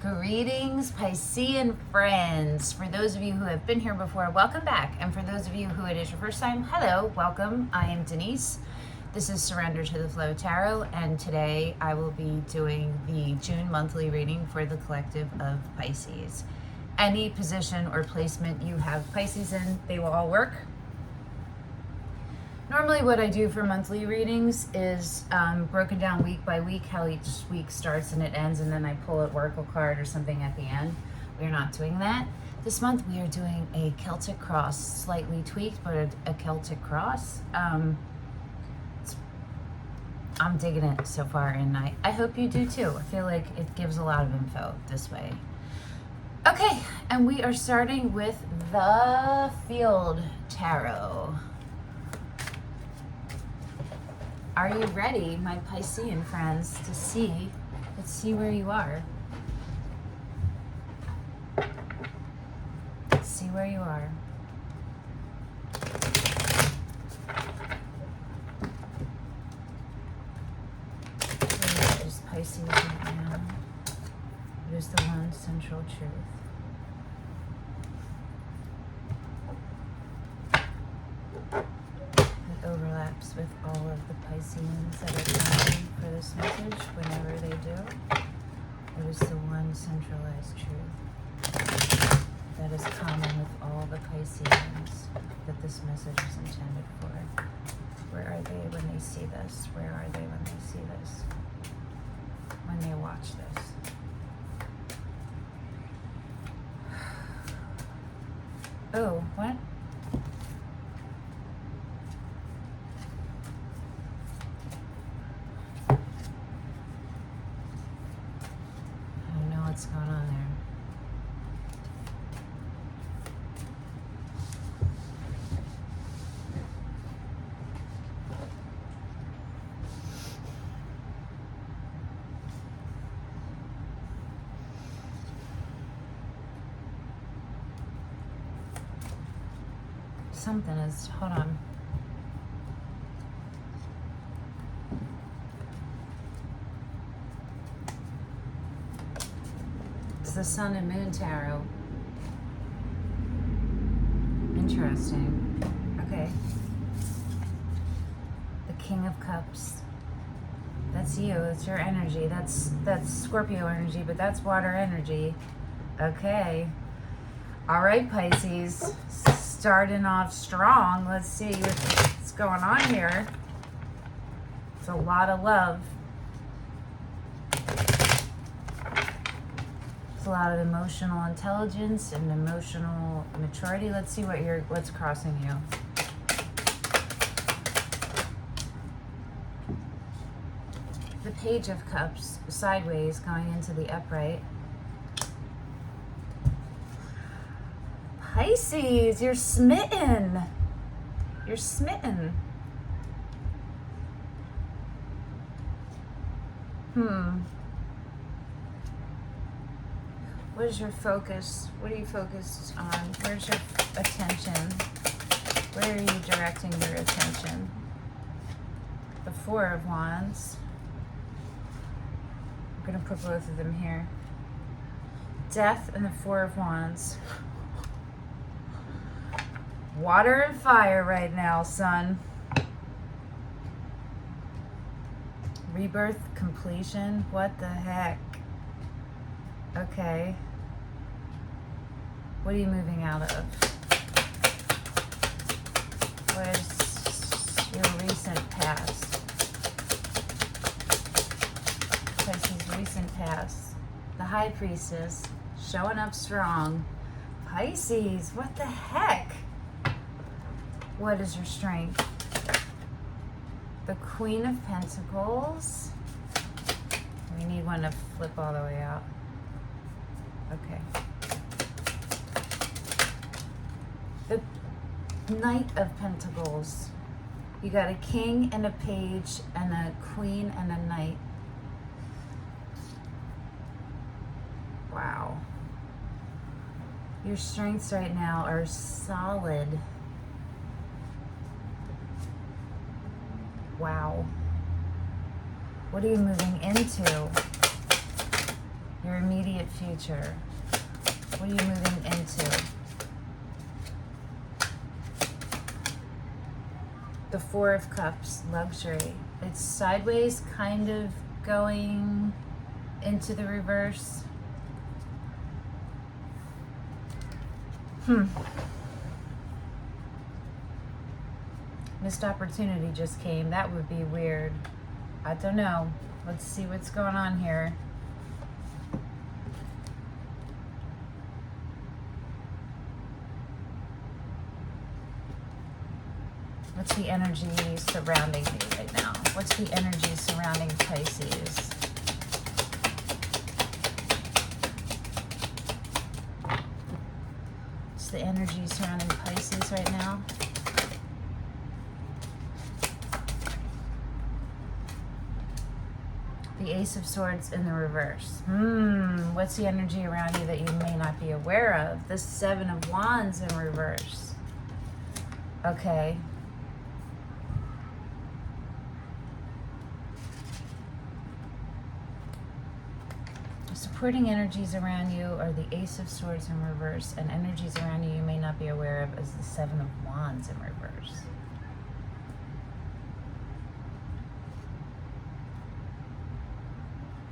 Greetings, Piscean friends. For those of you who have been here before, welcome back. And for those of you who it is your first time, hello, welcome. I am Denise. This is Surrender to the Flow Tarot, and today I will be doing the June monthly reading for the collective of Pisces. Any position or placement you have Pisces in, they will all work. Normally what I do for monthly readings is broken down week by week, how each week starts and it ends, and then I pull an oracle card or something at the end. We're not doing that. This month we are doing a Celtic cross, slightly tweaked, but a Celtic cross. I'm digging it so far, and I hope you do too. I feel like it gives a lot of info this way. Okay, and we are starting with the Field Tarot. Are you ready, my Piscean friends, to see? Let's see where you are. Let's see where you are. What is Pisces right now? What is the one central truth? Overlaps with all of the Pisceans that are coming for this message whenever they do. It is the one centralized truth that is common with all the Pisceans that this message is intended for. Where are they when they see this? Where are they when they see this? When they watch this? Oh, what? What's going on there? Something is, hold on. The Sun and Moon Tarot. Interesting. Okay. The King of Cups. That's you. It's your energy. That's Scorpio energy, but that's water energy. Okay. All right, Pisces. Starting off strong. Let's see what's going on here. It's a lot of love. A lot of emotional intelligence and emotional maturity. Let's see what's crossing you. The Page of Cups, sideways, going into the upright. Pisces, you're smitten. You're smitten. What is your focus? What are you focused on? Where's your attention? Where are you directing your attention? The Four of Wands. I'm going to put both of them here. Death and the Four of Wands. Water and fire right now, son. Rebirth, completion. What the heck? Okay. What are you moving out of? What is your recent past? Pisces' recent past. The High Priestess, showing up strong. Pisces, what the heck? What is your strength? The Queen of Pentacles. We need one to flip all the way out. Okay. The Knight of Pentacles. You got a King and a Page and a Queen and a Knight. Wow. Your strengths right now are solid. Wow. What are you moving into? Your immediate future. What are you moving into? The Four of Cups, luxury. It's sideways, kind of going into the reverse. Missed opportunity just came. That would be weird. I don't know. Let's see what's going on here. What's the energy surrounding me right now? What's the energy surrounding Pisces? What's the energy surrounding Pisces right now? The Ace of Swords in the reverse. What's the energy around you that you may not be aware of? The Seven of Wands in reverse. Okay. Supporting energies around you are the Ace of Swords in reverse, and energies around you may not be aware of as the Seven of Wands in reverse.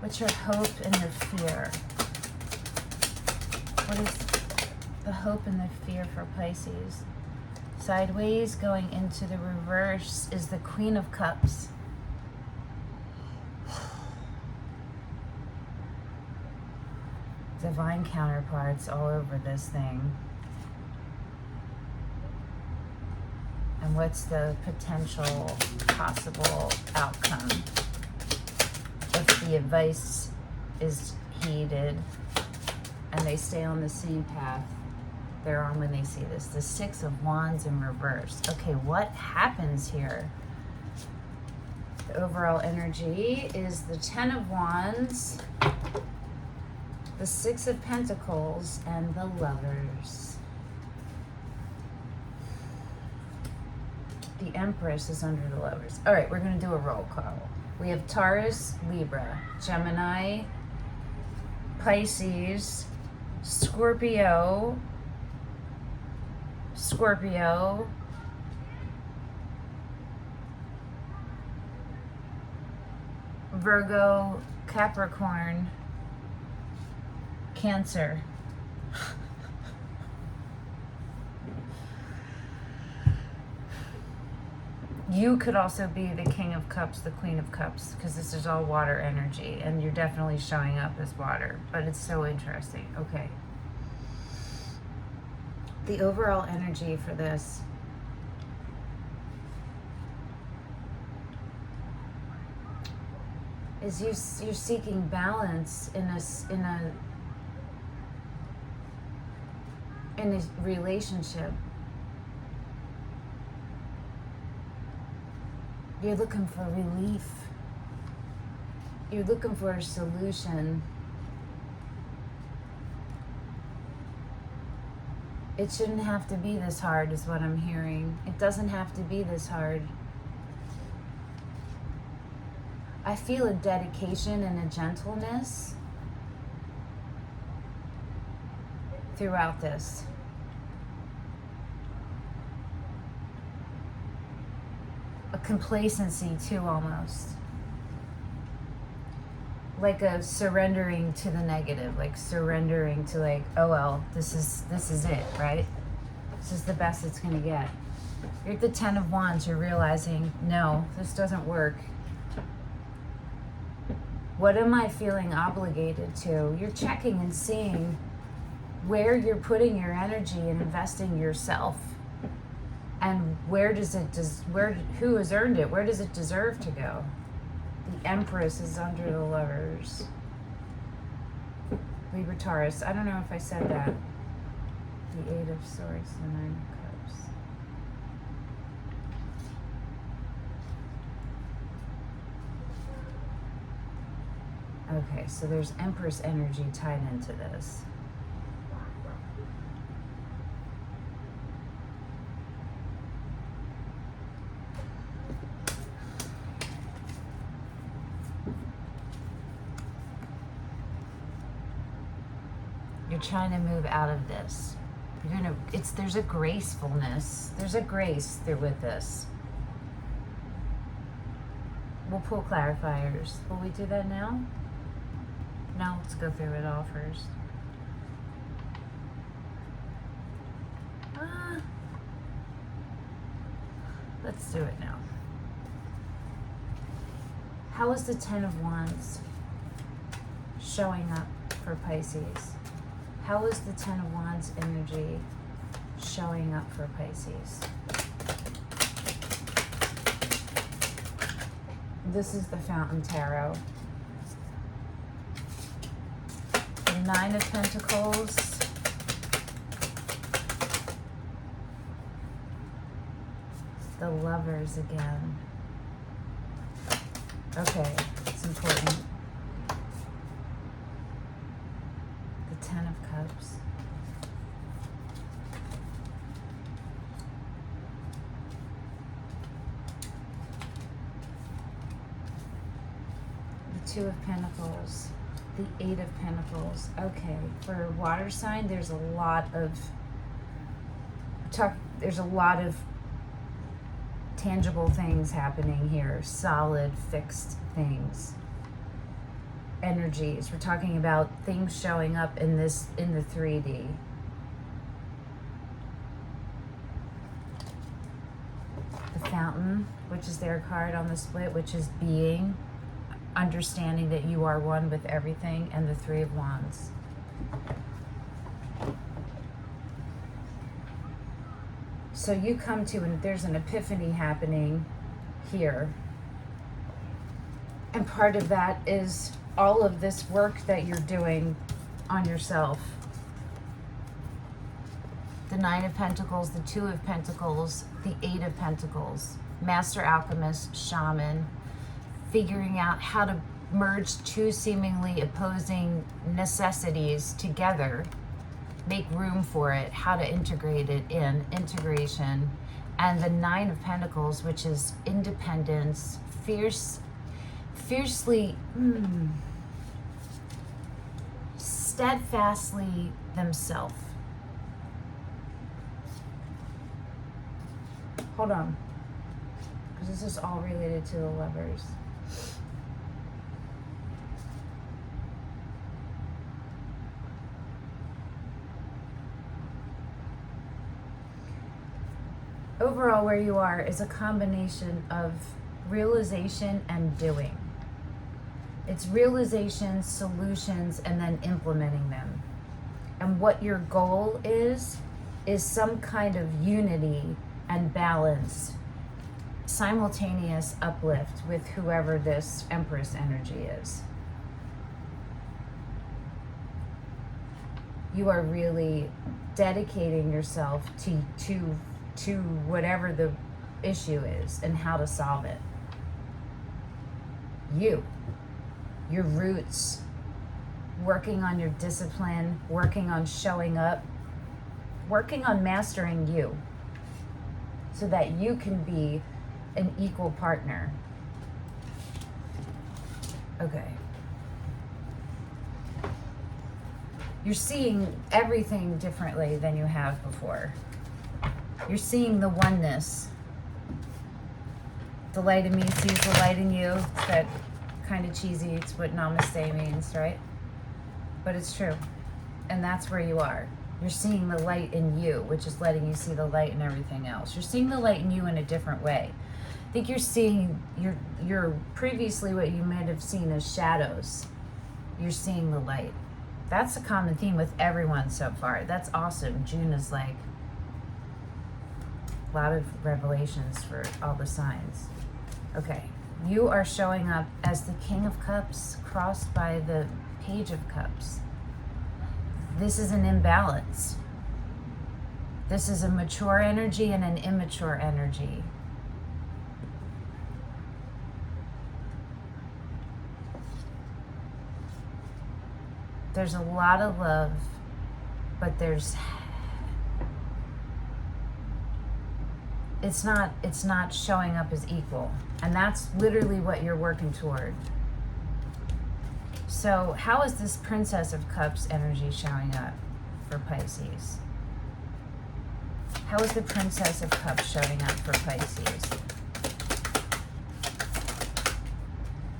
What's your hope and your fear? What is the hope and the fear for Pisces? Sideways going into the reverse is the Queen of Cups. Divine counterparts all over this thing. And what's the potential possible outcome if the advice is heeded and they stay on the same path they're on when they see this? The Six of Wands in reverse. Okay, what happens here? The overall energy is the Ten of Wands, the Six of Pentacles, and the Lovers. The Empress is under the Lovers. All right, we're going to do a roll call. We have Taurus, Libra, Gemini, Pisces, Scorpio, Virgo, Capricorn, Cancer. You could also be the King of Cups, the Queen of Cups, because this is all water energy, and you're definitely showing up as water, but it's so interesting. Okay. The overall energy for this is you're seeking balance in a relationship. You're looking for relief. You're looking for a solution. It shouldn't have to be this hard, is what I'm hearing. It doesn't have to be this hard. I feel a dedication and a gentleness throughout this. A complacency too, almost. Like a surrendering to the negative, like surrendering to like, oh well, this is it, right? This is the best it's gonna get. You're at the Ten of Wands, you're realizing, no, this doesn't work. What am I feeling obligated to? You're checking and seeing where you're putting your energy and investing yourself. And who has earned it? Where does it deserve to go? The Empress is under the Lovers. Libra, Taurus. I don't know if I said that. The Eight of Swords, the Nine of Cups. Okay, so there's Empress energy tied into this. You're trying to move out of this. There's a gracefulness. There's a grace through with this. We'll pull clarifiers. Will we do that now? No, let's go through it all first. Let's do it now. How is the Ten of Wands showing up for Pisces? How is the Ten of Wands energy showing up for Pisces? This is the Fountain Tarot. The Nine of Pentacles. The Lovers again. Okay, it's important. The Ten of Cups. The Two of Pentacles. The Eight of Pentacles. Okay, for water sign, there's a lot of tangible things happening here, solid, fixed things, energies. We're talking about things showing up in the 3D. The Fountain, which is their card on the split, which is being, understanding that you are one with everything, and the Three of Wands. So you come to, and there's an epiphany happening here. And part of that is all of this work that you're doing on yourself. The Nine of Pentacles, the Two of Pentacles, the Eight of Pentacles, Master Alchemist, Shaman, figuring out how to merge two seemingly opposing necessities together, make room for it, how to integrate it in, integration. And the Nine of Pentacles, which is independence, fiercely, steadfastly themselves. Hold on, because this is all related to the Lovers. Overall, where you are is a combination of realization and doing. It's realization, solutions, and then implementing them. And what your goal is some kind of unity and balance, simultaneous uplift with whoever this Empress energy is. You are really dedicating yourself to whatever the issue is and how to solve it. Your roots, working on your discipline, working on showing up, working on mastering you so that you can be an equal partner. Okay. You're seeing everything differently than you have before. You're seeing the oneness. The light in me sees the light in you. It's that kind of cheesy, it's what namaste means, right? But it's true. And that's where you are. You're seeing the light in you, which is letting you see the light in everything else. You're seeing the light in you in a different way. I think you're seeing your previously what you might have seen as shadows. You're seeing the light. That's a common theme with everyone so far. That's awesome. June is like a lot of revelations for all the signs. Okay, you are showing up as the King of Cups crossed by the Page of Cups. This is an imbalance. This is a mature energy and an immature energy. There's a lot of love, but it's not showing up as equal. And that's literally what you're working toward. So how is this Princess of Cups energy showing up for Pisces? How is the Princess of Cups showing up for Pisces?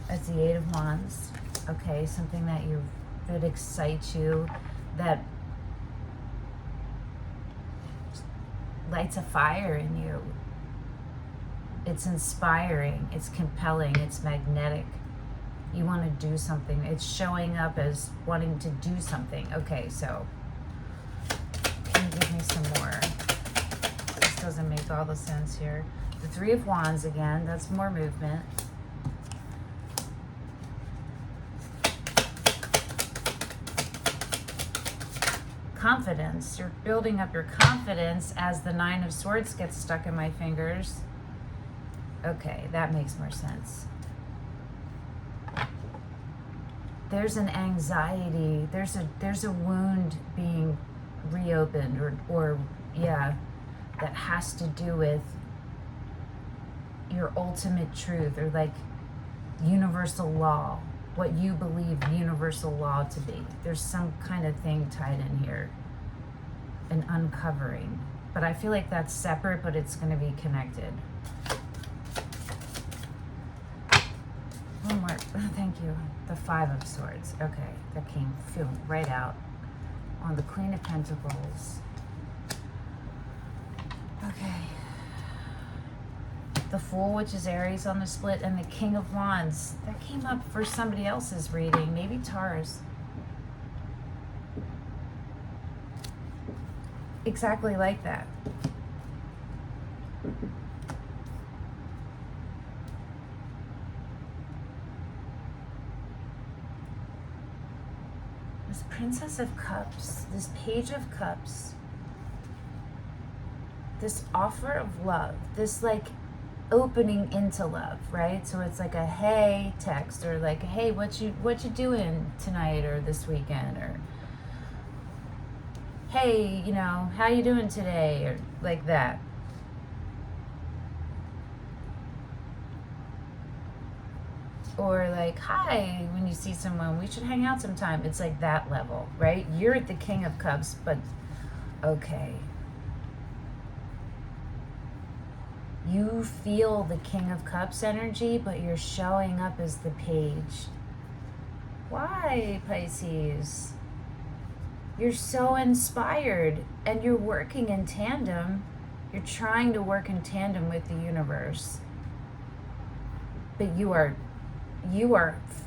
As the Eight of Wands. Okay, something that excites you, that lights a fire in you. It's inspiring, it's compelling, it's magnetic. You want to do something. It's showing up as wanting to do something. Okay, so can you give me some more? This doesn't make all the sense here. The Three of Wands again, that's more movement. Confidence. You're building up your confidence as the Nine of Swords gets stuck in my fingers. Okay, that makes more sense. There's an anxiety, there's a wound being reopened, or yeah, that has to do with your ultimate truth, or like universal law, what you believe universal law to be. There's some kind of thing tied in here, an uncovering. But I feel like that's separate, but it's going to be connected. One more. Oh, thank you. The Five of Swords. Okay, that came right out on the Queen of Pentacles. Okay. The Fool, which is Aries on the split, and the King of Wands. That came up for somebody else's reading, maybe Taurus. Exactly like that. This Princess of Cups, this Page of Cups, this offer of love, this like opening into love, right? So it's like a hey text, or like, hey, what you doing tonight or this weekend, or hey, you know, how you doing today, or like that. Or like, hi, when you see someone, we should hang out sometime. It's like that level, right? You're at the King of Cups, but okay. You feel the King of Cups energy, but you're showing up as the Page. Why, Pisces? You're so inspired, and you're working in tandem. You're trying to work in tandem with the universe. But you are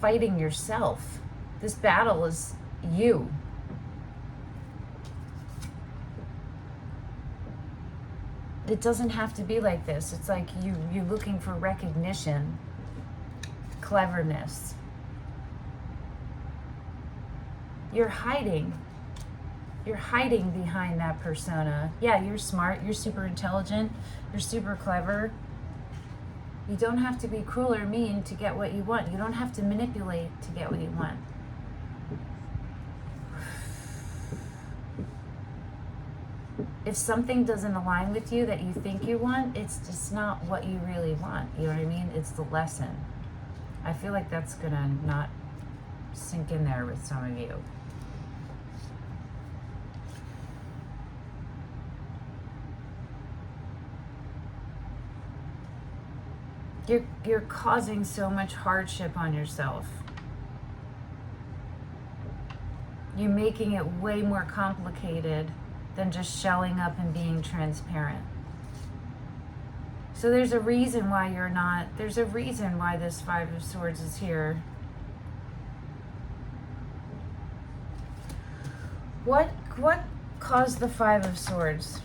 fighting yourself. This battle is you. It doesn't have to be like this. It's like you're looking for recognition, cleverness. You're hiding. You're hiding behind that persona. Yeah, you're smart, you're super intelligent, you're super clever. You don't have to be cruel or mean to get what you want. You don't have to manipulate to get what you want. If something doesn't align with you that you think you want, it's just not what you really want. You know what I mean? It's the lesson. I feel like that's gonna not sink in there with some of you. You're causing so much hardship on yourself. You're making it way more complicated than just showing up and being transparent. So there's a reason why you're not, there's a reason why this Five of Swords is here. What caused the Five of Swords?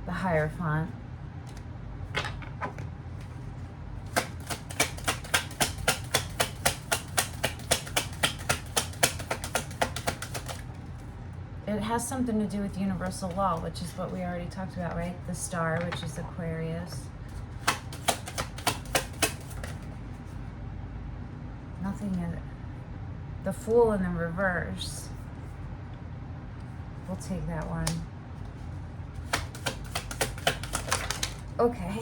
The Hierophant. It has something to do with universal law, which is what we already talked about, right? The Star, which is Aquarius. Nothing in it. The Fool in the reverse. We'll take that one. Okay.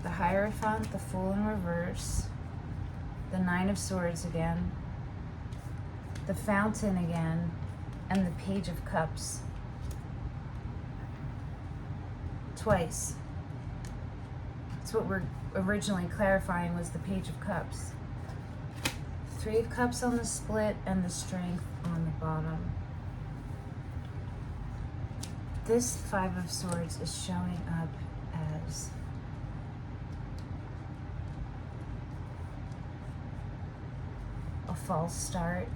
The Hierophant, the Fool in reverse, the Nine of Swords again, the Fountain again, and the Page of Cups. Twice. That's what we're originally clarifying, was the Page of Cups. Three of Cups on the split and the Strength on the bottom. This Five of Swords is showing up as a false start.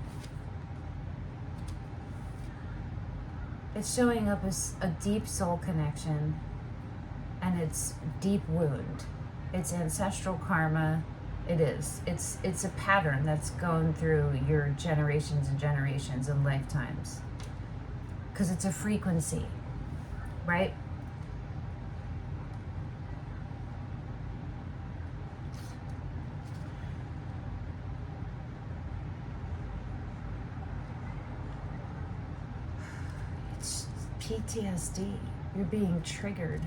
It's showing up as a deep soul connection, and it's deep wound. It's ancestral karma. It is. It's a pattern that's going through your generations and generations and lifetimes. Because it's a frequency, right? It's PTSD. You're being triggered.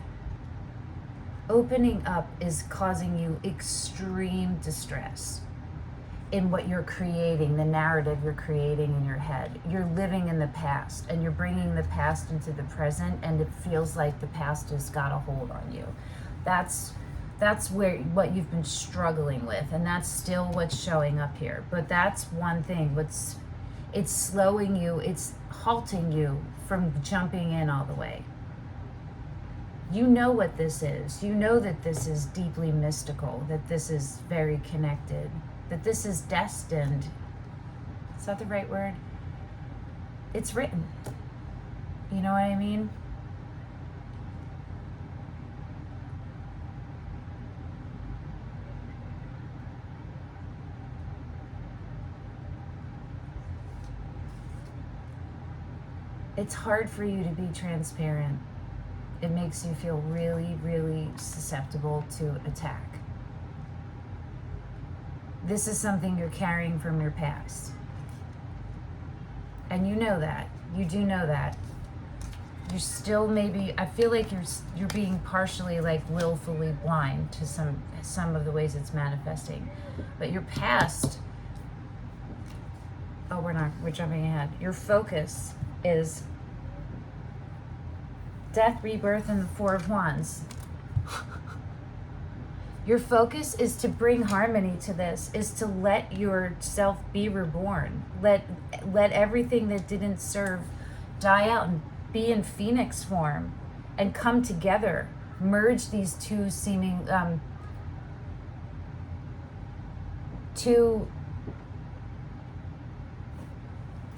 Opening up is causing you extreme distress in what you're creating, the narrative you're creating in your head. You're living in the past, and you're bringing the past into the present, and it feels like the past has got a hold on you. That's where what you've been struggling with, and that's still what's showing up here. But that's one thing. It's slowing you, it's halting you from jumping in all the way. You know what this is. You know that this is deeply mystical, that this is very connected, that this is destined. Is that the right word? It's written. You know what I mean? It's hard for you to be transparent. It makes you feel really, really susceptible to attack. This is something you're carrying from your past. And you know that. You do know that. You're still maybe, I feel like you're being partially, like, willfully blind to some of the ways it's manifesting. But your past, we're jumping ahead. Your focus is death, rebirth, and the Four of Wands. Your focus is to bring harmony to this, is to let yourself be reborn. Let everything that didn't serve die out and be in phoenix form and come together. Merge these two seeming,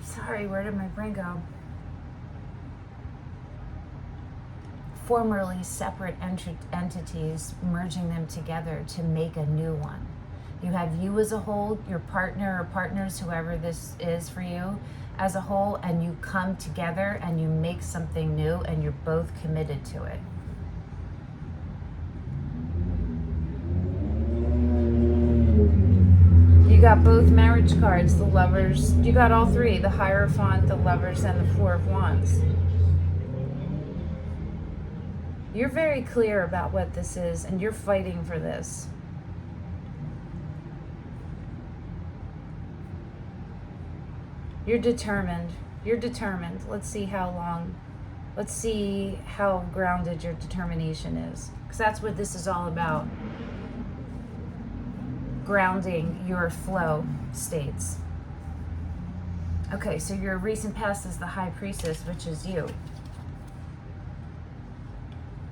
sorry, where did my brain go? Formerly separate entities, merging them together to make a new one. You have you as a whole, your partner or partners, whoever this is for you, as a whole, and you come together and you make something new, and you're both committed to it. You got both marriage cards, the Lovers. You got all three, the Hierophant, the Lovers, and the Four of Wands. You're very clear about what this is, and you're fighting for this. You're determined. You're determined. Let's see how long. Let's see how grounded your determination is. Because that's what this is all about. Grounding your flow states. Okay, so your recent past is the High Priestess, which is you.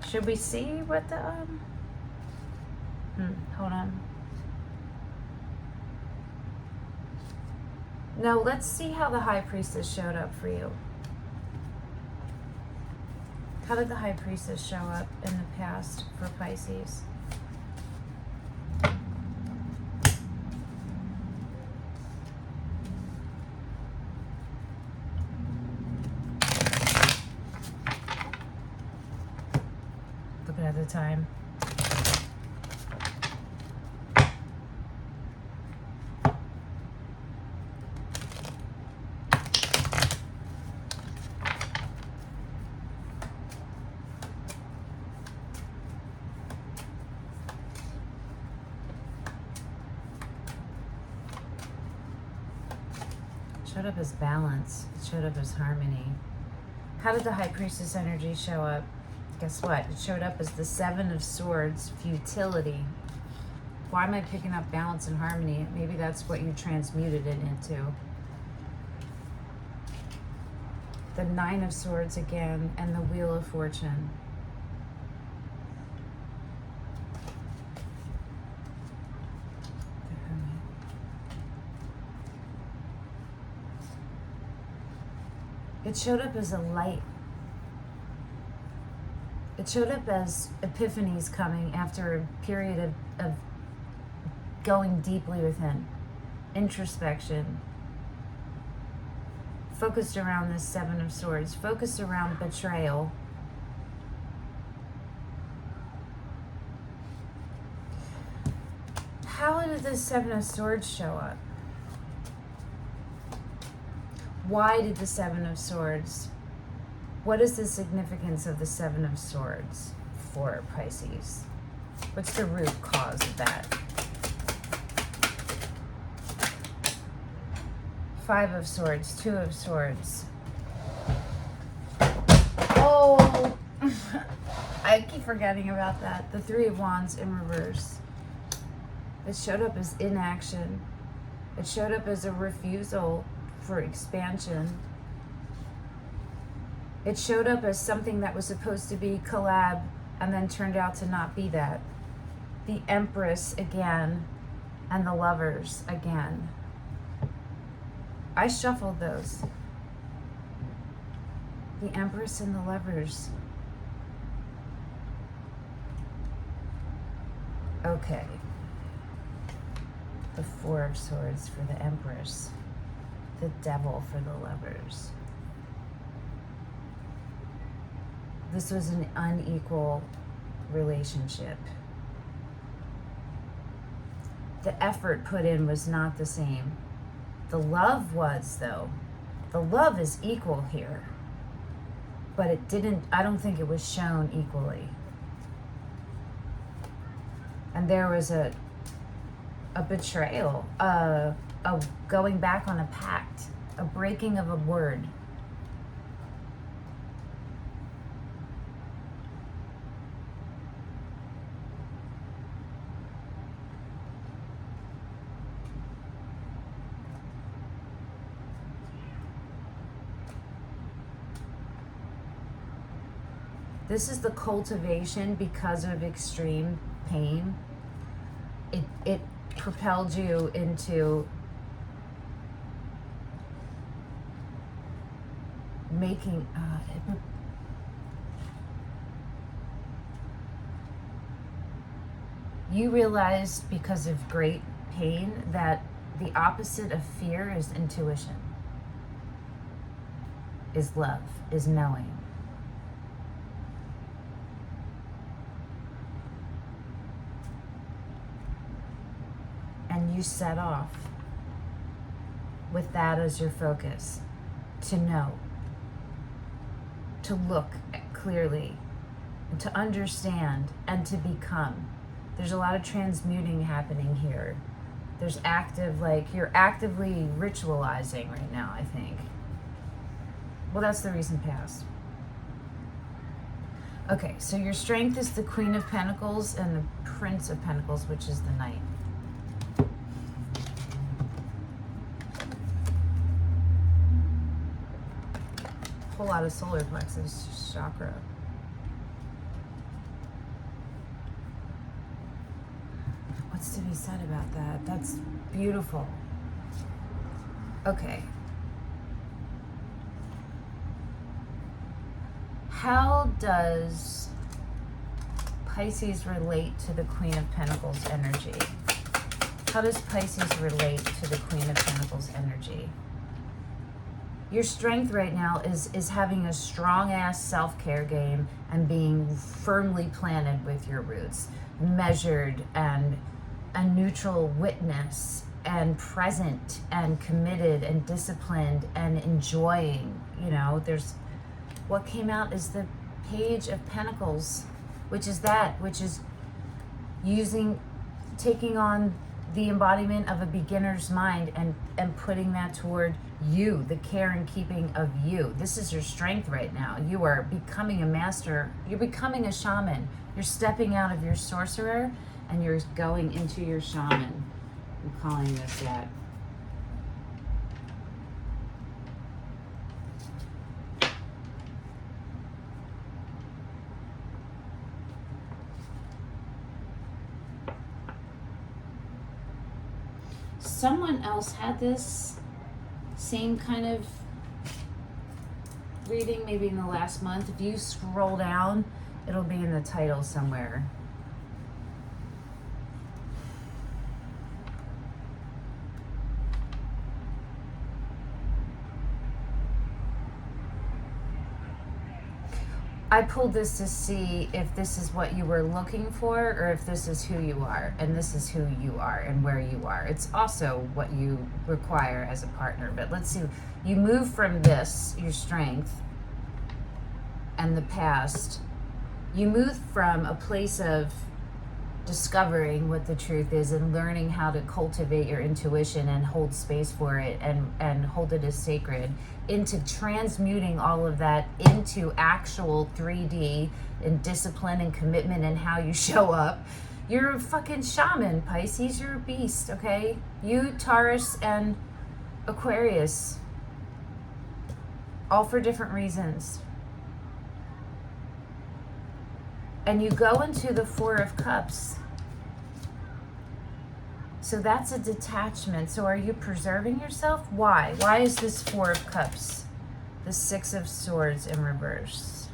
Should we see what the, hold on. No, let's see how the High Priestess showed up for you. How did the High Priestess show up in the past for Pisces? At a time. showed up as balance. It showed up as harmony. How did the High Priestess energy show up? Guess what? It showed up as the Seven of Swords, futility. Why am I picking up balance and harmony? Maybe that's what you transmuted it into. The Nine of Swords again, and the Wheel of Fortune. It showed up as a light. It showed up as epiphanies coming after a period of going deeply within. Introspection. Focused around this Seven of Swords. Focused around betrayal. How did the Seven of Swords show up? Why did the Seven of Swords? What is the significance of the Seven of Swords for Pisces? What's the root cause of that? Five of Swords, Two of Swords. Oh, I keep forgetting about that. The Three of Wands in reverse. It showed up as inaction. It showed up as a refusal for expansion. It showed up as something that was supposed to be collab and then turned out to not be that. The Empress again and the Lovers again. I shuffled those. The Empress and the Lovers. Okay. The Four of Swords for the Empress. The Devil for the Lovers. This was an unequal relationship. The effort put in was not the same. The love was, though. The love is equal here. But it didn't, I don't think it was shown equally. And there was a betrayal, a going back on a pact, a breaking of a word. This is the cultivation because of extreme pain. It propelled you into making you realized because of great pain that the opposite of fear is intuition, is love, is knowing. And you set off with that as your focus, to know, to look clearly, to understand, and to become. There's a lot of transmuting happening here. There's active, like, you're actively ritualizing right now, I think. Well, that's the recent past. Okay, so your strength is the Queen of Pentacles and the Prince of Pentacles, which is the Knight. Whole lot of solar plexus chakra. What's to be said about that? That's beautiful. Okay. How does Pisces relate to the Queen of Pentacles energy? How does Pisces relate to the Queen of Pentacles energy? Your strength right now is having a strong-ass self-care game and being firmly planted with your roots, measured and a neutral witness and present and committed and disciplined and enjoying. You know, there's what came out is the Page of Pentacles, which is taking on the embodiment of a beginner's mind and putting that toward You, the care and keeping of you. This is your strength right now. You are becoming a master. You're becoming a shaman. You're stepping out of your sorcerer and you're going into your shaman. I'm calling this that. Someone else had this same kind of reading maybe in the last month. If you scroll down, it'll be in the title somewhere. I pulled this to see if this is what you were looking for or if this is who you are, and this is who you are and where you are. It's also what you require as a partner. But let's see, you move from this, your strength and the past. You move from a place of discovering what the truth is and learning how to cultivate your intuition and hold space for it and hold it as sacred, into transmuting all of that into actual 3D and discipline and commitment and how you show up. You're a fucking shaman, Pisces. You're a beast, okay? You, Taurus, and Aquarius. All for different reasons. And you go into the Four of Cups. So that's a detachment. So are you preserving yourself? Why? Why is this Four of Cups? The Six of Swords in reverse.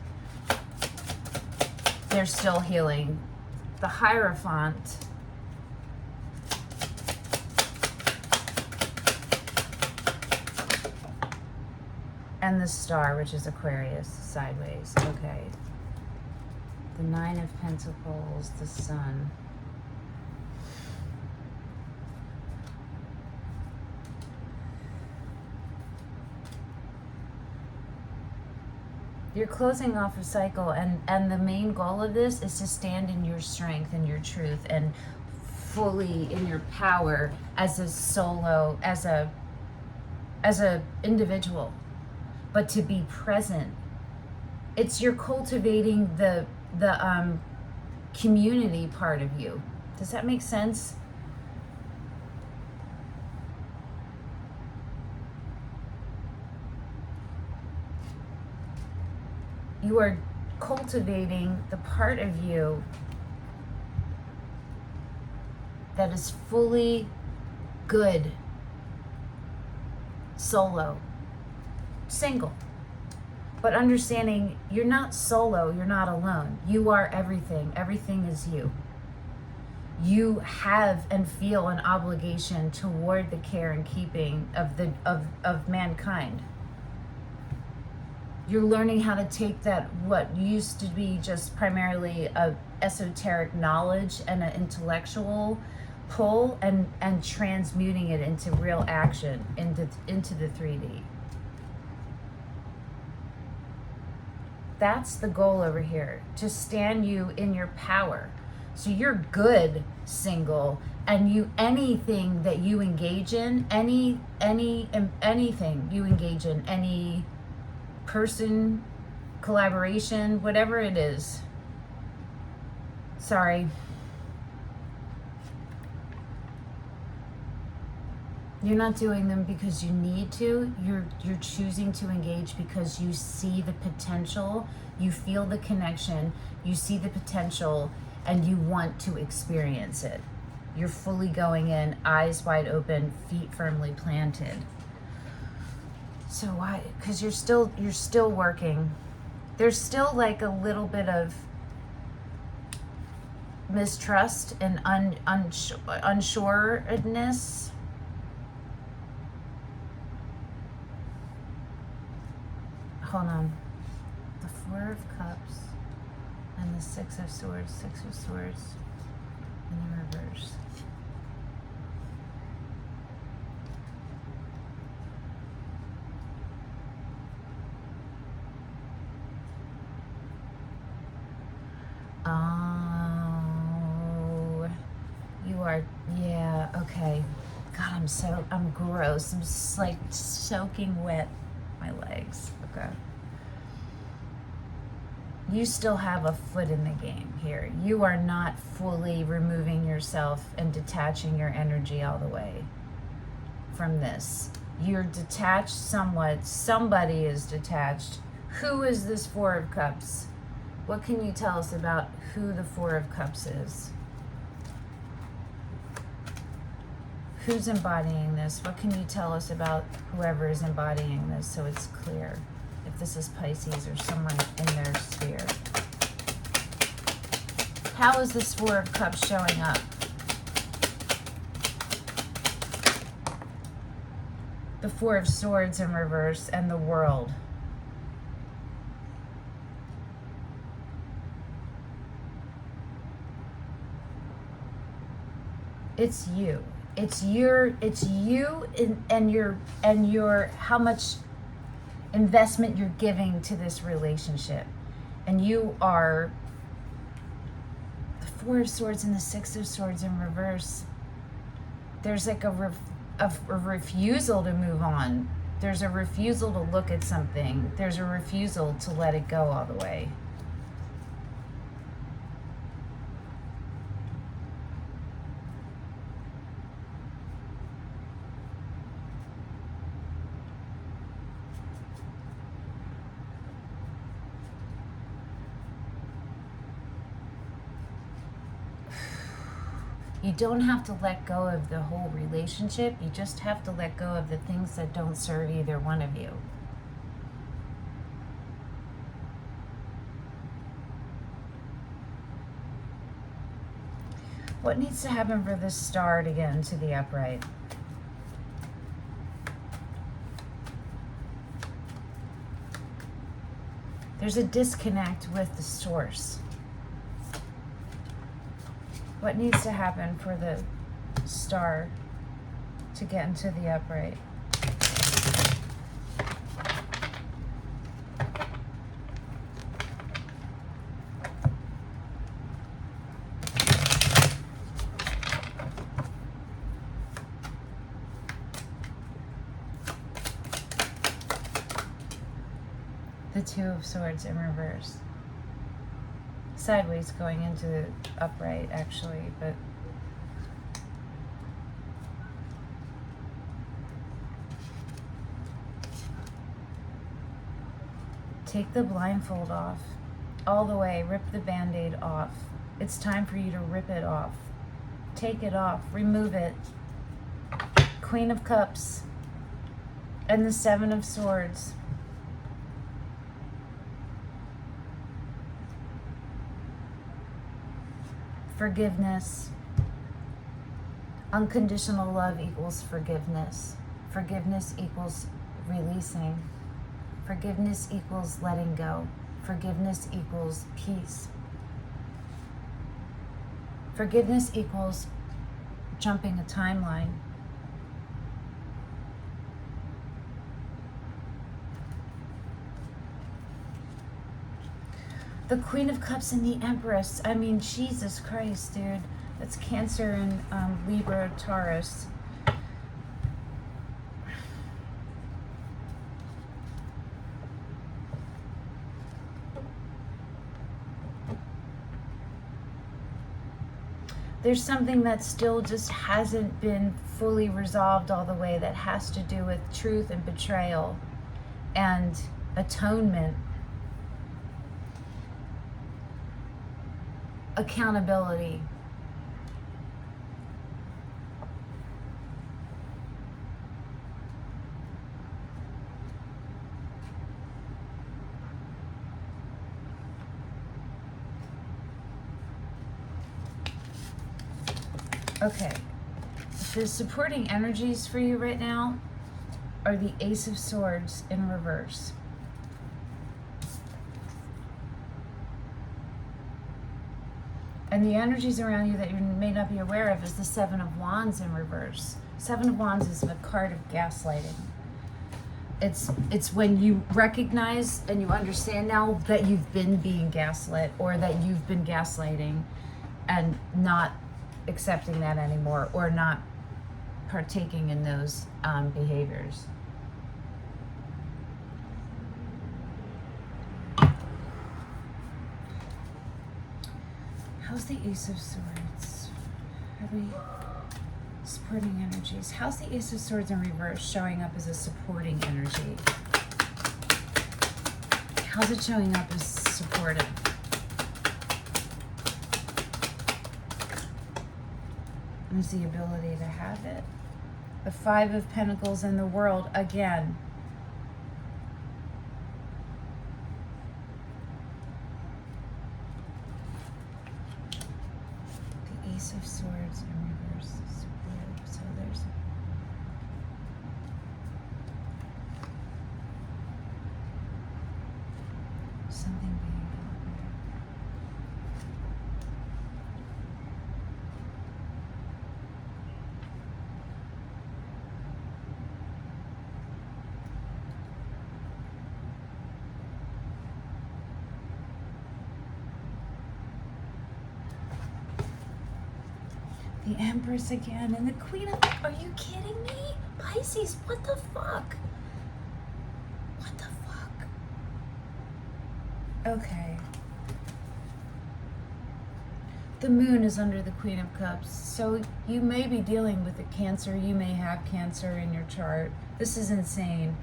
They're still healing. The Hierophant. And the Star, which is Aquarius, sideways. Okay. The Nine of Pentacles, the Sun. You're closing off a cycle, and the main goal of this is to stand in your strength and your truth and fully in your power as a solo, as a individual, but to be present. It's you're cultivating the community part of you. Does that make sense? You are cultivating the part of you that is fully good, solo, single. But understanding you're not solo, you're not alone. You are everything. Everything is you. You have and feel an obligation toward the care and keeping of mankind. You're learning how to take that, what used to be just primarily a esoteric knowledge and an intellectual pull, and transmuting it into real action, into the 3D. That's the goal over here, to stand you in your power. So you're good single, and you, anything that you engage in, anything you engage in, any person, collaboration, whatever it is. Sorry. You're not doing them because you need to. You're choosing to engage because you see the potential, you feel the connection, you see the potential, and you want to experience it. You're fully going in, eyes wide open, feet firmly planted. So why? Because you're still working. There's still like a little bit of mistrust and unsureness. Hold on. The Four of Cups and the Six of Swords in the reverse. Oh, you are, yeah, okay. God, I'm gross. I'm just like soaking wet my legs. Okay. You still have a foot in the game here. You are not fully removing yourself and detaching your energy all the way from this. You're detached somewhat. Somebody is detached. Who is this Four of Cups? What can you tell us about who the Four of Cups is? Who's embodying this? What can you tell us about whoever is embodying this so it's clear if this is Pisces or someone in their sphere? How is this Four of Cups showing up? The Four of Swords in reverse and the World. It's you. It's you and your how much investment you're giving to this relationship. And you are the Four of Swords and the Six of Swords in reverse. There's like a refusal to move on. There's a refusal to look at something. There's a refusal to let it go all the way. You don't have to let go of the whole relationship. You just have to let go of the things that don't serve either one of you. What needs to happen for this star to get into the upright? There's a disconnect with the source. What needs to happen for the star to get into the upright? The Two of Swords in reverse. Sideways going into the upright, actually, but take the blindfold off all the way. Rip the band-aid off. It's time for you to rip it off. Take it off. Remove it. Queen of Cups and the Seven of Swords. Forgiveness. Unconditional love equals forgiveness. Forgiveness equals releasing. Forgiveness equals letting go. Forgiveness equals peace. Forgiveness equals jumping a timeline. The Queen of Cups and the Empress. I mean, Jesus Christ, dude. That's Cancer and Libra, Taurus. There's something that still just hasn't been fully resolved all the way that has to do with truth and betrayal and atonement. Accountability. Okay. The supporting energies for you right now are the Ace of Swords in reverse. And the energies around you that you may not be aware of is the Seven of Wands in reverse. Seven of Wands is a card of gaslighting. It's when you recognize and you understand now that you've been being gaslit or that you've been gaslighting and not accepting that anymore or not partaking in those behaviors. How's the Ace of Swords? Are we supporting energies? How's the Ace of Swords in reverse showing up as a supporting energy? How's it showing up as supportive? Is the ability to have it. The Five of Pentacles in the World again. The Ace of Swords in reverse. Supportive. So there's something being held there. The Empress again, and the Queen of... Are you kidding me? Pisces, what the fuck? What the fuck? Okay. The Moon is under the Queen of Cups, so you may be dealing with a Cancer. You may have Cancer in your chart. This is insane.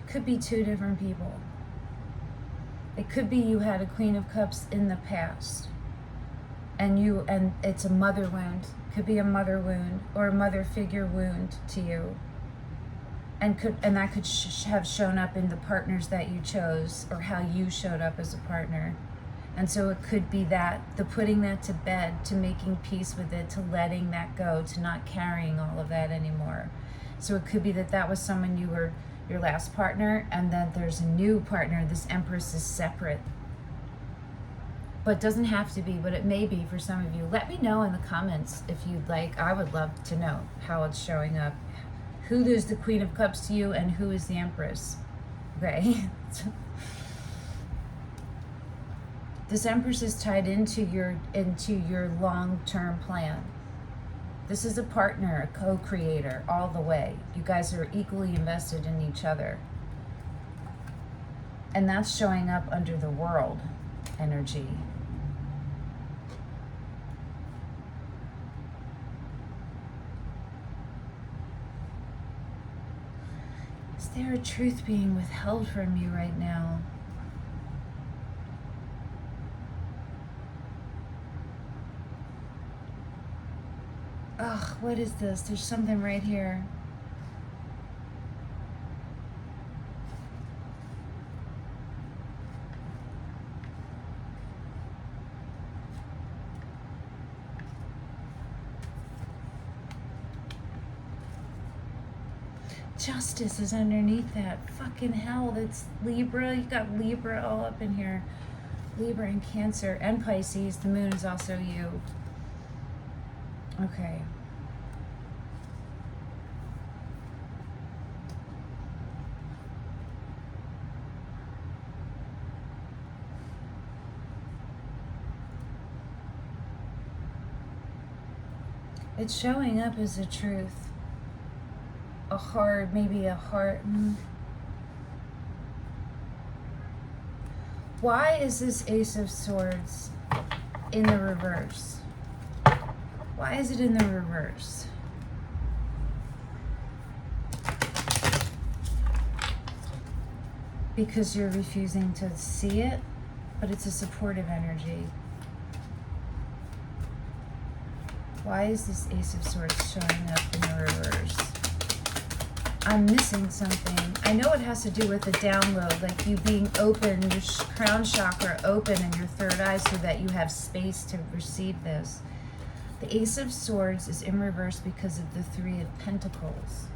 Could be two different people. It could be you had a Queen of Cups in the past, and it's a mother wound. Could be a mother wound or a mother figure wound to you, and that could have shown up in the partners that you chose or how you showed up as a partner. And so it could be that, the putting that to bed, to making peace with it, to letting that go, to not carrying all of that anymore. So it could be that that was someone you were your last partner, and then there's a new partner. This Empress is separate. But it doesn't have to be, but it may be for some of you. Let me know in the comments if you'd like. I would love to know how it's showing up. Who is the Queen of Cups to you, and who is the Empress? Okay. This Empress is tied into your long-term plan. This is a partner, a co-creator, all the way. You guys are equally invested in each other. And that's showing up under the World energy. Is there a truth being withheld from you right now? Ugh, what is this? There's something right here. Justice is underneath that. Fucking hell, that's Libra. You got Libra all up in here. Libra and Cancer and Pisces. The Moon is also you. Okay. It's showing up as a truth. A hard, maybe a heart. Why is this Ace of Swords in the reverse? Why is it in the reverse? Because you're refusing to see it, but it's a supportive energy. Why is this Ace of Swords showing up in the reverse? I'm missing something. I know it has to do with the download, like you being open, your crown chakra open in your third eye so that you have space to receive this. The Ace of Swords is in reverse because of the Three of Pentacles.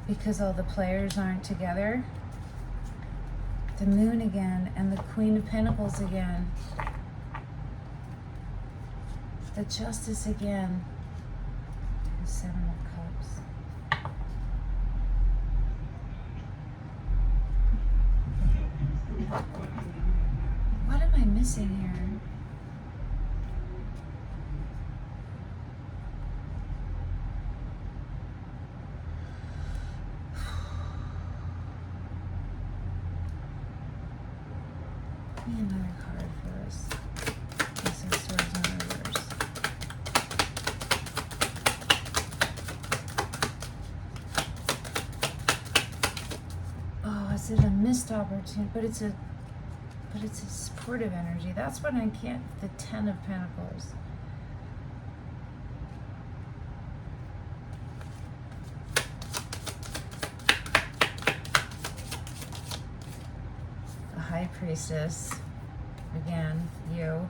Because all the players aren't together. The Moon again, and the Queen of Pentacles again. The Justice again. The Seven of Cups. What am I missing here? Give me another card for this. Ace of Swords in reverse. Oh, is it a missed opportunity? But it's a supportive energy. That's what I can't. The Ten of Pentacles. The High Priestess. Again, you.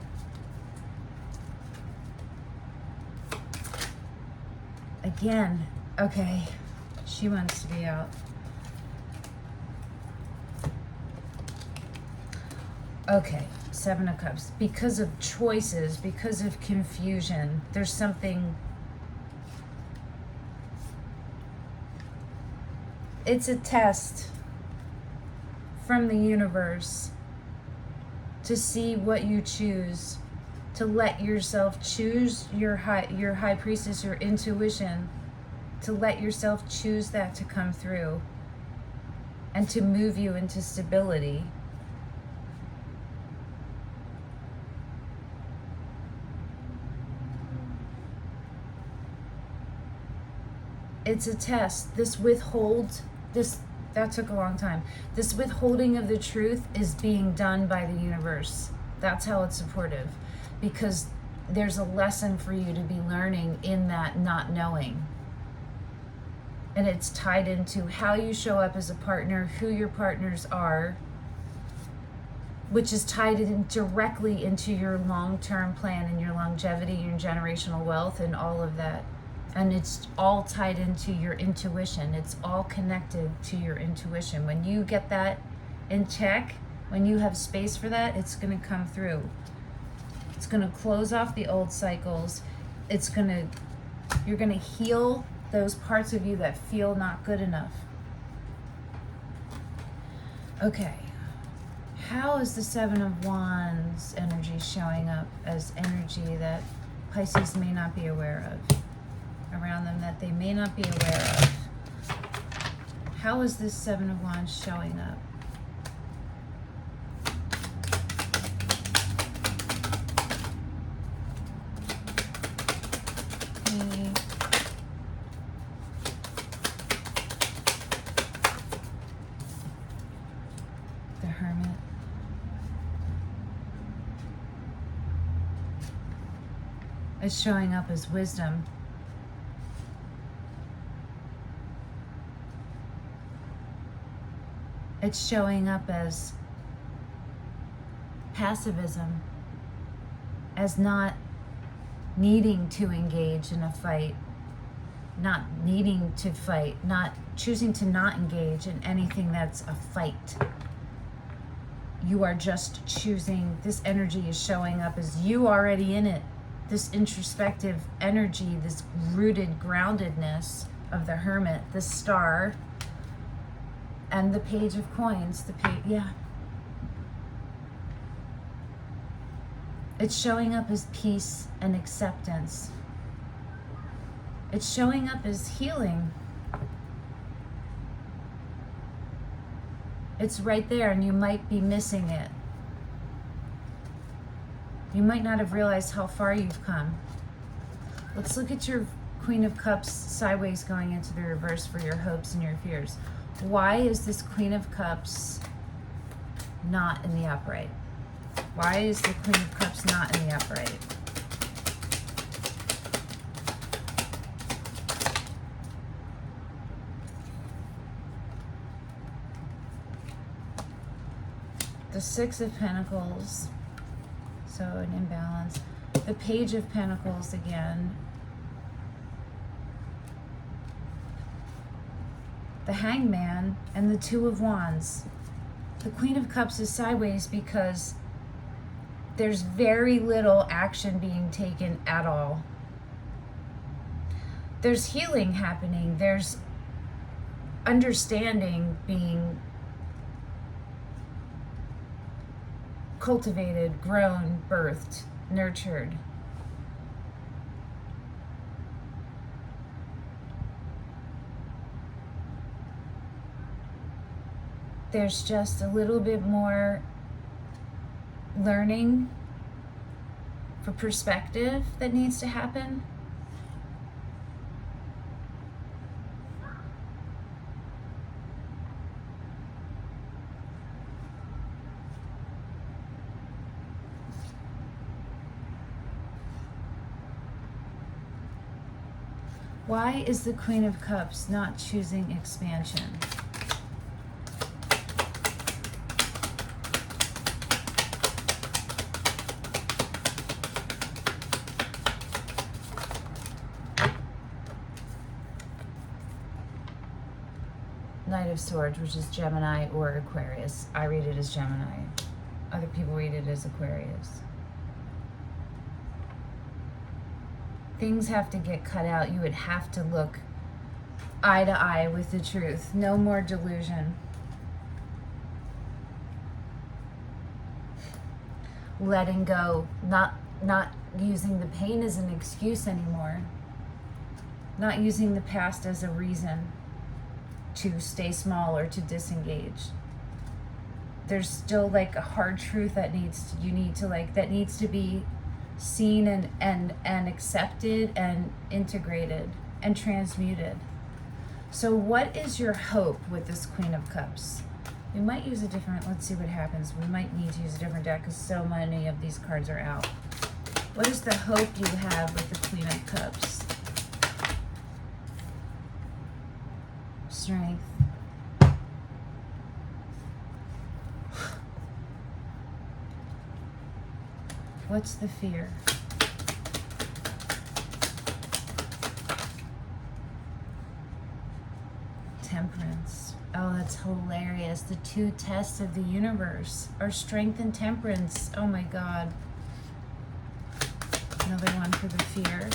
Again. Okay. She wants to be out. Okay, Seven of Cups. Because of choices, because of confusion, there's something. It's a test from the universe to see what you choose, to let yourself choose your high priestess, your intuition, to let yourself choose that to come through and to move you into stability. It's a test. That took a long time. This withholding of the truth is being done by the universe. That's how it's supportive. Because there's a lesson for you to be learning in that not knowing. And it's tied into how you show up as a partner, who your partners are, which is tied in directly into your long-term plan and your longevity, your generational wealth, and all of that. And it's all tied into your intuition. It's all connected to your intuition. When you get that in check, when you have space for that, it's going to come through. It's going to close off the old cycles. You're going to heal those parts of you that feel not good enough. Okay. How is the Seven of Wands energy showing up as energy that Pisces may not be aware of? Around them that they may not be aware of. How is this Seven of Wands showing up? Okay. The Hermit. It's showing up as wisdom. It's showing up as passivism, as not needing to engage in a fight, not needing to fight, not choosing to not engage in anything that's a fight. You are just choosing. This energy is showing up as you already in it. This introspective energy, this rooted groundedness of the Hermit, the Star, and the Page of Coins, It's showing up as peace and acceptance. It's showing up as healing. It's right there and you might be missing it. You might not have realized how far you've come. Let's look at your Queen of Cups sideways going into the reverse for your hopes and your fears. Why is this Queen of Cups not in the upright? Why is the Queen of Cups not in the upright? The Six of Pentacles, so an imbalance. The Page of Pentacles again. The Hangman and the Two of Wands. The Queen of Cups is sideways because there's very little action being taken at all. There's healing happening. There's understanding being cultivated, grown, birthed, nurtured. There's just a little bit more learning for perspective that needs to happen. Why is the Queen of Cups not choosing expansion? Knight of Swords, which is Gemini or Aquarius. I read it as Gemini. Other people read it as Aquarius. Things have to get cut out. You would have to look eye to eye with the truth. No more delusion. Letting go, not using the pain as an excuse anymore. Not using the past as a reason to stay small or to disengage. There's still like a hard truth that needs to be seen and accepted and integrated and transmuted. So what is your hope with this Queen of Cups? We might use a different, let's see what happens. We might need to use a different deck because so many of these cards are out. What is the hope you have with the Queen of Cups? Strength. What's the fear? Temperance. Oh, that's hilarious. The two tests of the universe are strength and temperance. Oh my God. Another one for the fear.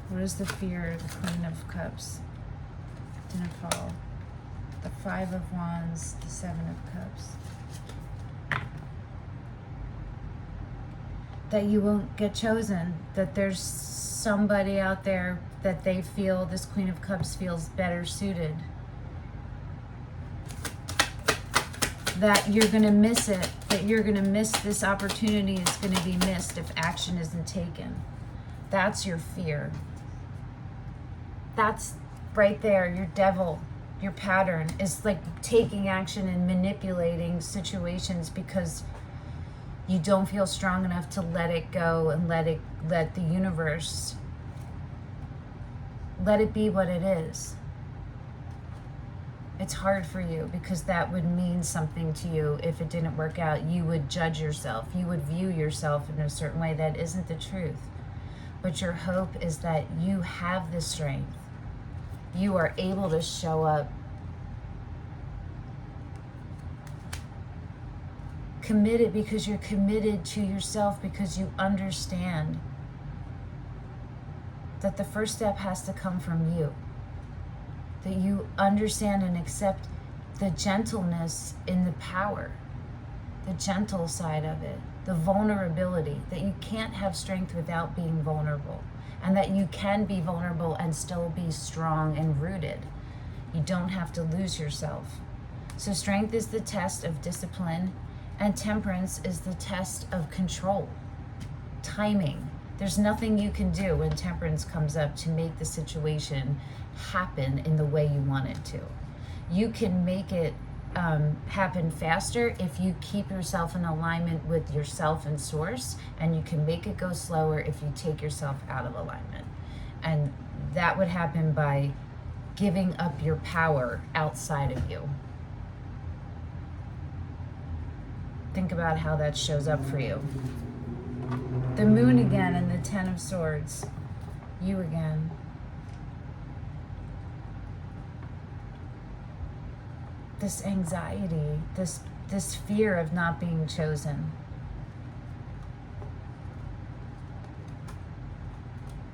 What is the fear of the Queen of Cups? Didn't fall. The Five of Wands, the Seven of Cups. That you won't get chosen. That there's somebody out there that they feel, this Queen of Cups feels better suited. That you're going to miss it. That you're going to miss this opportunity. It's going to be missed if action isn't taken. That's your fear. That's right there, your devil. Your pattern is like taking action and manipulating situations because you don't feel strong enough to let it go and let the universe, let it be what it is. It's hard for you because that would mean something to you. If it didn't work out, you would judge yourself. You would view yourself in a certain way that isn't the truth. But your hope is that you have the strength. You are able to show up committed because you're committed to yourself, because you understand that the first step has to come from you. That you understand and accept the gentleness in the power, the gentle side of it, the vulnerability, that you can't have strength without being vulnerable. And that you can be vulnerable and still be strong and rooted. You don't have to lose yourself. So strength is the test of discipline, and temperance is the test of control, timing. There's nothing you can do when temperance comes up to make the situation happen in the way you want it to. You can make it happen faster if you keep yourself in alignment with yourself and source, and you can make it go slower if you take yourself out of alignment. And that would happen by giving up your power outside of you. Think about how that shows up for you. The Moon again and the Ten of Swords. You again. this anxiety, this fear of not being chosen.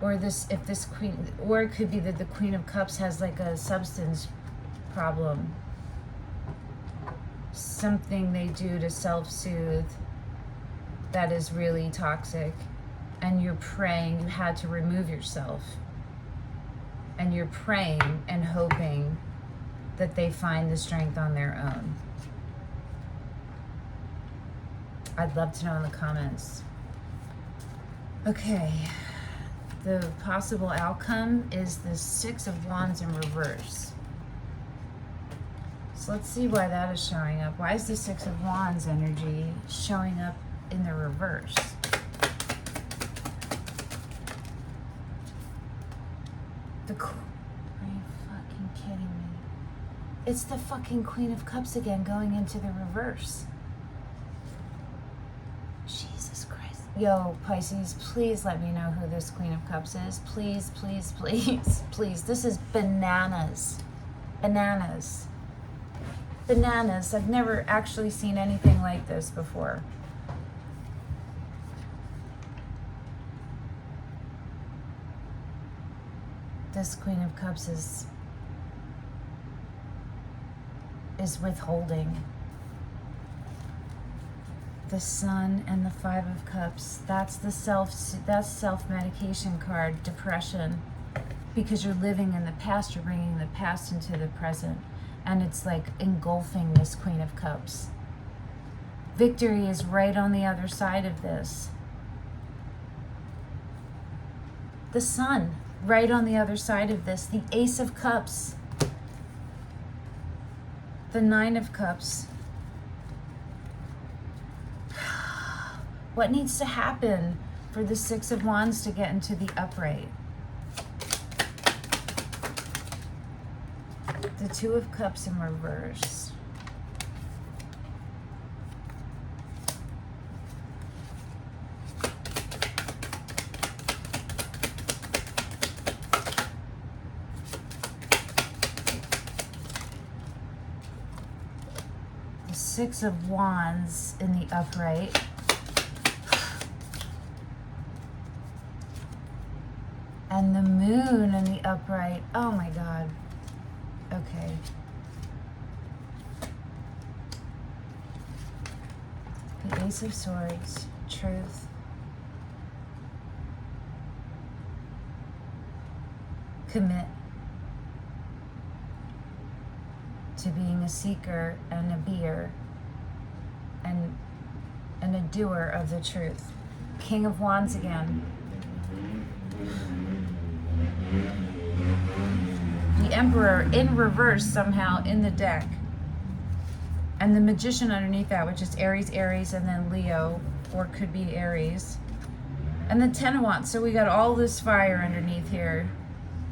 Or if this queen, or it could be that the Queen of Cups has like a substance problem. Something they do to self-soothe that is really toxic. And you're praying, you had to remove yourself. And you're praying and hoping that they find the strength on their own. I'd love to know in the comments. Okay. The possible outcome is the Six of Wands in reverse. So let's see why that is showing up. Why is the Six of Wands energy showing up in the reverse? Are you fucking kidding me? It's the fucking Queen of Cups again going into the reverse. Jesus Christ. Yo, Pisces, please let me know who this Queen of Cups is. Please, please, please, please. This is bananas. Bananas. Bananas. I've never actually seen anything like this before. This Queen of Cups is withholding. The Sun and the Five of Cups, that's self-medication card, depression, because you're living in the past, you're bringing the past into the present, and it's like engulfing this Queen of Cups. Victory is right on the other side of this. The Sun, right on the other side of this. The Ace of Cups. The Nine of Cups. What needs to happen for the Six of Wands to get into the upright? The Two of Cups in reverse. The Six of Wands in the upright. And the Moon in the upright. Oh my God. Okay. The Ace of Swords. Truth. Commit to being a seeker and a beer and a doer of the truth. King of Wands again. The Emperor in reverse somehow in the deck. And the Magician underneath that, which is Aries, Aries, and then Leo, or could be Aries. And the Ten of Wands. So we got all this fire underneath here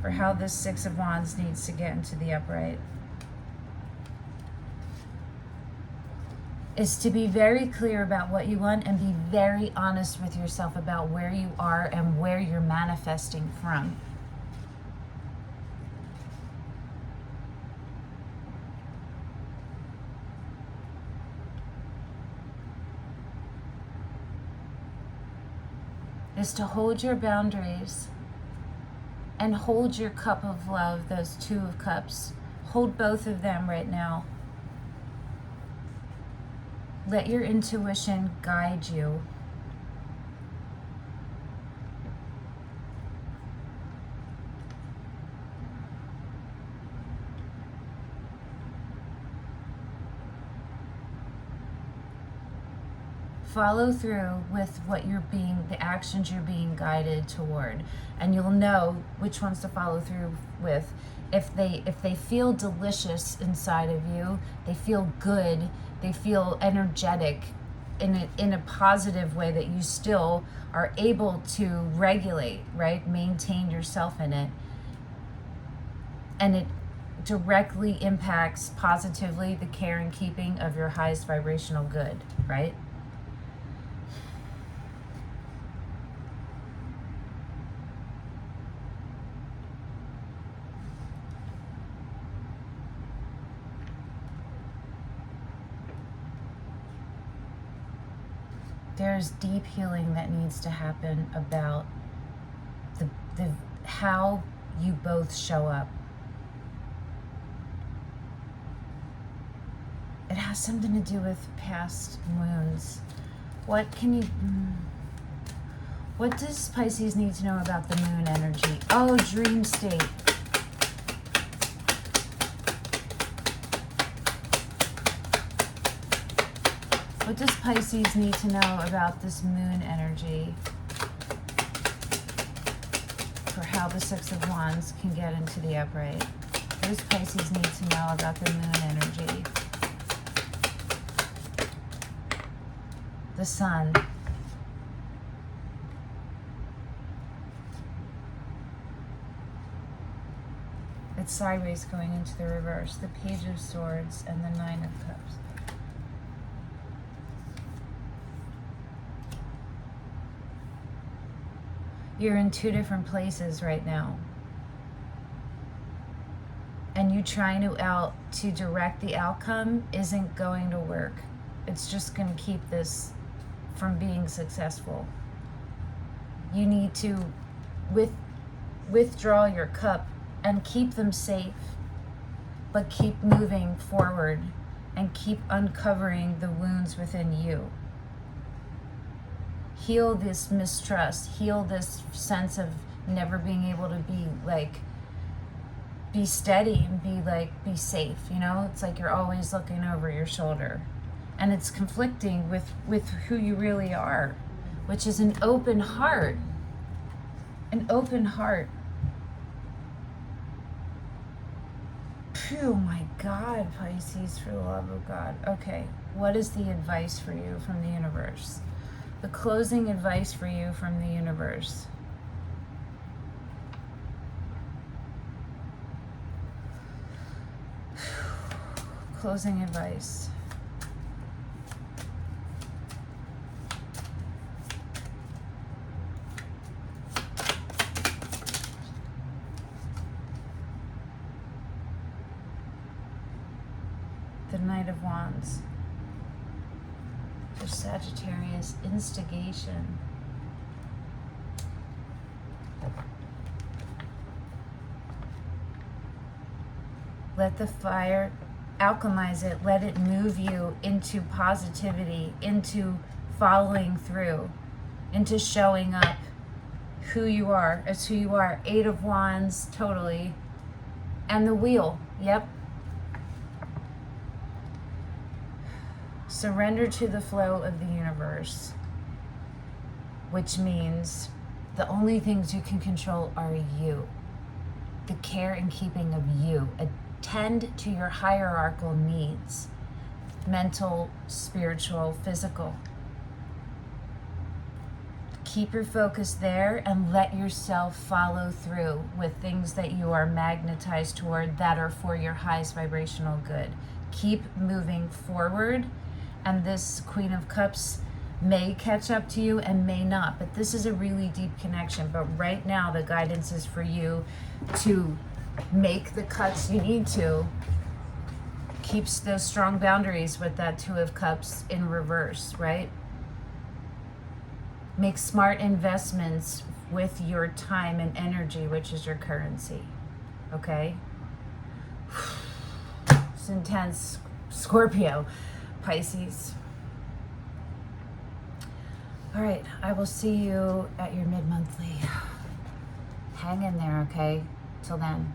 for how this Six of Wands needs to get into the upright. Is to be very clear about what you want and be very honest with yourself about where you are and where you're manifesting from. Is to hold your boundaries and hold your cup of love, those Two of Cups. Hold both of them right now. Let your intuition guide you. Follow through with what the actions you're being guided toward, and you'll know which ones to follow through with. If they feel delicious inside of you, they feel good, they feel energetic in a positive way that you still are able to regulate, right? Maintain yourself in it. And it directly impacts positively the care and keeping of your highest vibrational good, right? there's deep healing that needs to happen about the how you both show up. It has something to do with past wounds. What does Pisces need to know about the moon energy? Oh, dream state. What does Pisces need to know about this moon energy for how the Six of Wands can get into the upright? What does Pisces need to know about the moon energy? The sun. It's sideways going into the reverse. The Page of Swords and the Nine of Cups. You're in two different places right now. And you trying to direct the outcome isn't going to work. It's just going to keep this from being successful. You need to withdraw your cup and keep them safe, but keep moving forward and keep uncovering the wounds within you. Heal this mistrust, heal this sense of never being able to be steady and be safe, you know? It's like you're always looking over your shoulder. And it's conflicting with who you really are, which is an open heart. An open heart. Oh my God, Pisces, for the love of God. Okay, what is the advice for you from the universe? The closing advice for you from the universe. Closing advice. The Knight of Wands. For Sagittarius, instigation. Let the fire, alchemize it, let it move you into positivity, into following through, into showing up who you are, as who you are. Eight of Wands, totally. And the Wheel, yep. Surrender to the flow of the universe, which means the only things you can control are you. The care and keeping of you. Attend to your hierarchical needs, mental, spiritual, physical. Keep your focus there and let yourself follow through with things that you are magnetized toward that are for your highest vibrational good. Keep moving forward. And this Queen of Cups may catch up to you and may not, but this is a really deep connection. But right now, the guidance is for you to make the cuts you need to. Keeps those strong boundaries with that Two of Cups in reverse, right? Make smart investments with your time and energy, which is your currency, okay? It's intense, Scorpio. Pisces. All right, I will see you at your mid-monthly. Hang in there, okay? Till then.